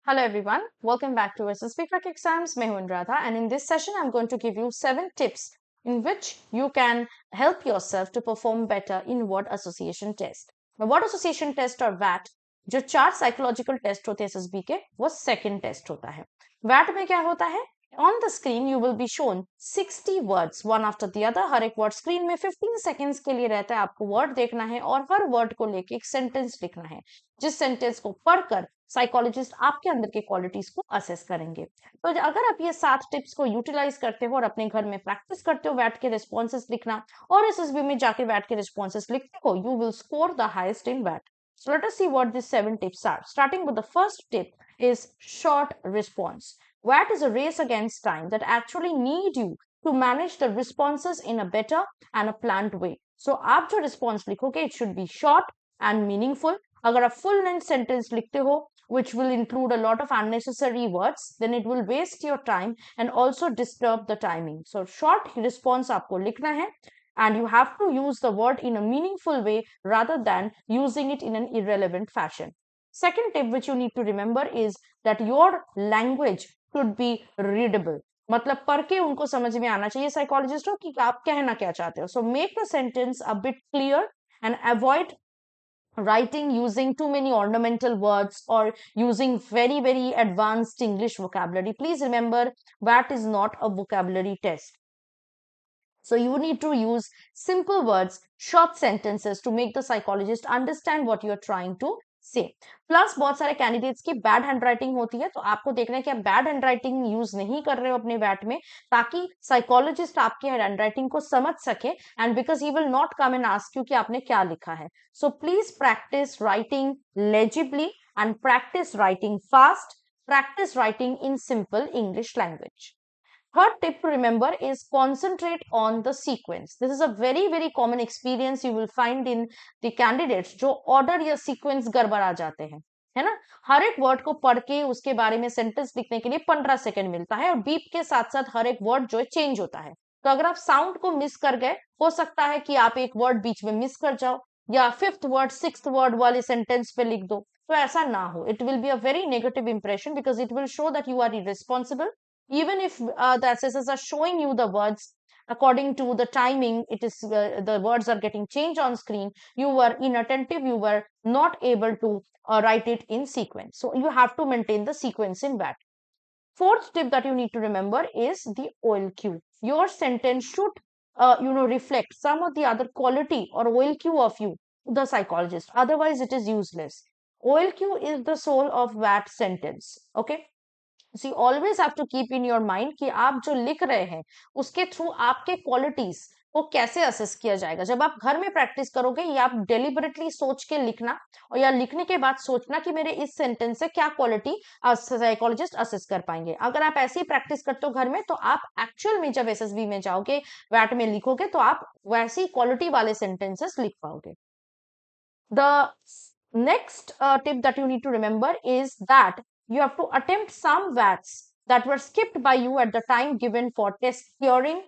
Hello everyone, welcome back to SSB Crack Exams. मैं हूं Radha and in this session I'm going to give you 7 tips in which you can help yourself to perform better in word association test. Now word association test और VAT जो 4 psychological test होते हैं SSB के वो second test होता है. VAT में क्या होता है? On the screen you will be shown 60 words one after the other. हर एक word screen में 15 seconds के लिए रहता है. आपको word देखना है और हर word को लेके एक sentence लिखना है. जिस sentence को पढ़कर साइकोलॉजिस्ट आपके अंदर के क्वालिटीज को असेस करेंगे. तो अगर आप ये 7 टिप्स को यूटिलाइज करते हो और अपने घर में प्रैक्टिस करते हो वैट के रिस्पॉन्सेस लिखना और एसएसबी में जाके वैट के रिस्पॉन्सेस लिखते हो, you will score the highest in वैट. So let us see what these 7 tips are. Starting with the first tip is short response. VAT is a race against time that actually need you to manage the responses in a better and a planned way. So आप जो response लिखोगे it should be short and meaningful. अगर आप full length sentence लिखते हो which will include a lot of unnecessary words, then it will waste your time and also disturb the timing. So short response आपको लिखना है and you have to use the word in a meaningful way rather than using it in an irrelevant fashion. Second tip which you need to remember is that your language should be readable. मतलब पढ़ के उनको समझ में आना चाहिए psychologist हो कि आप कहना क्या चाहते हो. So make the sentence a bit clear and avoid writing using too many ornamental words or using very advanced English vocabulary. Please remember that is not a vocabulary test. So you need to use simple words, short sentences to make the psychologist understand what you're trying to से. Plus बहुत सारे candidates की bad handwriting होती है, तो आपको देखना है कि आप बैड हैंडराइटिंग यूज नहीं कर रहे हो अपने वैट में, ताकि साइकोलॉजिस्ट आपकी हैंडराइटिंग को समझ सके and because he will not come and ask you कि आपने क्या लिखा है. So please practice writing legibly and practice writing fast, practice writing in simple English language. Third tip to remember is concentrate on the sequence. This is a very common experience you will find in the candidates जो order या sequence गड़बड़ा जाते हैं, है ना. हर एक word को पढ़ के उसके बारे में सेंटेंस लिखने के लिए 15 सेकंड मिलता है और बीप के साथ साथ हर एक वर्ड जो है चेंज होता है. तो अगर आप साउंड को मिस कर गए, हो सकता है कि आप एक वर्ड बीच में मिस कर जाओ या फिफ्थ वर्ड सिक्स्थ वर्ड वाले सेंटेंस पे लिख दो. तो ऐसा ना हो. It will be a very negative impression because it will show that you are irresponsible. Even if the assessors are showing you the words according to the timing, it is the words are getting changed on screen, you were inattentive, you were not able to write it in sequence. So you have to maintain the sequence in that. Fourth tip that you need to remember is the OLQ. Your sentence should reflect some of the other quality or OLQ of you, the psychologist. Otherwise it is useless. OLQ is the soul of that sentence. Okay. So you always have to keep in your mind कि आप जो लिख रहे हैं उसके through आपके qualities को कैसे असेस किया जाएगा. जब आप घर में प्रैक्टिस करोगे या आप डेलिबरेटली सोच के लिखना और या लिखने के बाद सोचना कि मेरे इस सेंटेंस से क्या क्वालिटी साइकोलॉजिस्ट असेस कर पाएंगे. अगर आप ऐसे ही प्रैक्टिस करते हो घर में, तो आप एक्चुअल में जब एसएसबी में जाओगे, वैट में लिखोगे, तो आप वैसी क्वालिटी वाले सेंटेंसेस लिख पाओगे. The next tip that you need to remember is that you have to attempt some VATs that were skipped by you at the time given for test hearing,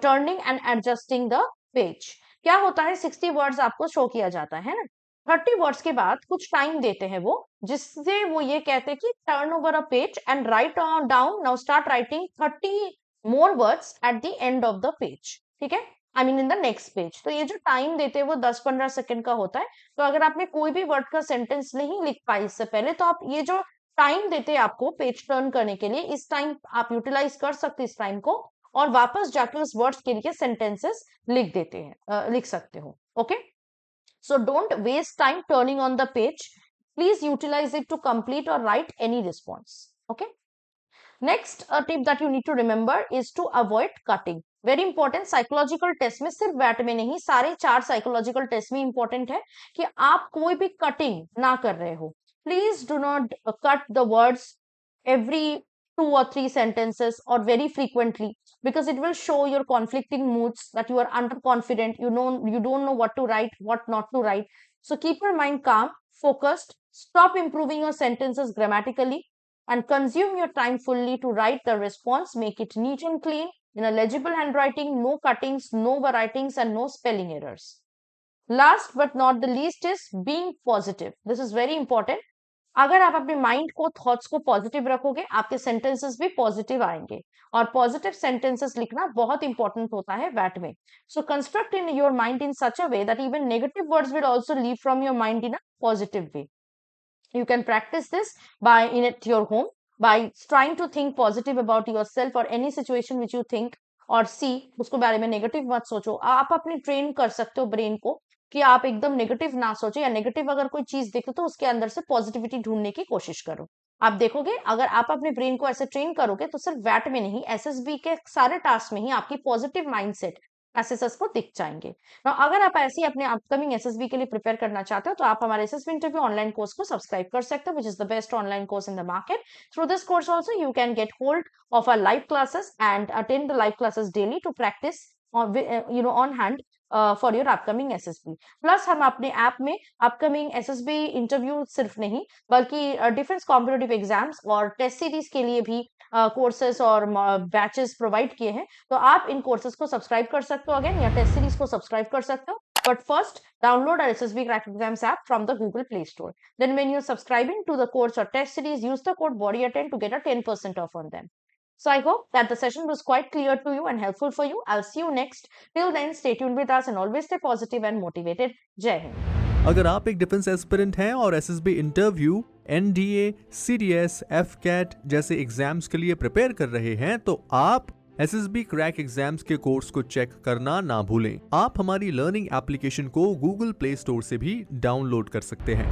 turning and adjusting the page. क्या होता है, 60 words आपको show किया जाता है ना. 30 words के बाद कुछ टाइम देते हैं वो, जिससे वो ये कहते हैं कि turn over a page and write down, now start writing 30 more words at the end of the page. ठीक है, I mean in the next page. तो ये जो टाइम देते हैं वो 10-15 सेकंड का होता है. तो अगर आपने कोई भी वर्ड का सेंटेंस नहीं लिख पाई इससे पहले, तो आप ये जो टाइम देते हैं आपको पेज टर्न करने के लिए, इस टाइम आप यूटिलाइज कर सकते हैं इस टाइम को, और वापस जाके उस वर्ड्स के लिए सेंटेंसेस लिख देते हैं, लिख सकते हो. Okay, so don't waste time turning on the page. Please utilize it to complete और write any response. Okay. Next tip that you need to remember is to avoid cutting. Very important. Psychological test में, सिर्फ VAT में नहीं, सारे 4 psychological test में important है कि आप कोई भी कटिंग ना कर रहे हो. Please do not cut the words every 2 or 3 sentences or very frequently, because it will show your conflicting moods, that you are underconfident, you don't know what to write, what not to write. So keep your mind calm, focused, stop improving your sentences grammatically, and consume your time fully to write the response. Make it neat and clean in a legible handwriting, no cuttings, no writings, and no spelling errors. Last but not the least is being positive. This is very important. अगर आप अपने mind को, thoughts को positive रखोगे, आपके sentences भी positive आएंगे। और पॉजिटिव सेंटेंसेस लिखना बहुत इंपॉर्टेंट होता है वैट में। So construct in your mind in such a way that even negative words will also leave from your mind in a positive way. You can practice this by in at your home by trying to think positive about yourself or any situation which you think or see, उसको बारे में negative मत सोचो। आप अपनी train कर सकते हो ब्रेन को कि आप एकदम नेगेटिव ना सोचो, या नेगेटिव अगर कोई चीज देखो तो उसके अंदर से पॉजिटिविटी ढूंढने की कोशिश करो। आप देखोगे अगर आप अपने ब्रेन को ऐसे ट्रेन करोगे तो सिर्फ वैट में नहीं, एसएसबी के सारे टास्क में ही आपकी पॉजिटिव माइंडसेट एसएसएस को दिख जाएंगे। Now, अगर आप ऐसे ही अपने अपकमिंग एसएसबी के लिए प्रिपेयर करना चाहते हो तो आप हमारे एसएसबी इंटरव्यू ऑनलाइन कोर्स को सब्सक्राइब कर सकते हो, which is the best online course in the market. Through this course also you can get hold of our live classes and attend the live classes daily to practise on hand for your upcoming SSB. Plus हम अपने app में upcoming SSB interview सिर्फ नहीं बल्कि defence competitive exams और test series के लिए भी कोर्सेस और बैचेस प्रोवाइड किए हैं। तो आप इन कोर्सेज को सब्सक्राइब कर सकते हो अगेन, या टेस्ट सीरीज को सब्सक्राइब कर सकते हो। But first, download our SSB Crack Exams app from the Google Play Store. Then when you're subscribing to the course or test series, use the code BODY10 to get a 10% off on them. So I hope that the session was quite clear to you and helpful for you. I'll see you next. Till then, stay tuned with us and always stay positive and motivated. Jai Hind. अगर आप एक defence aspirant हैं और SSB interview, NDA, CDS, AFCAT जैसे exams के लिए prepare कर रहे हैं तो आप एसएसबी क्रैक एग्जाम्स के कोर्स को चेक करना ना भूलें। आप हमारी लर्निंग एप्लीकेशन को गूगल प्ले स्टोर से भी डाउनलोड कर सकते हैं।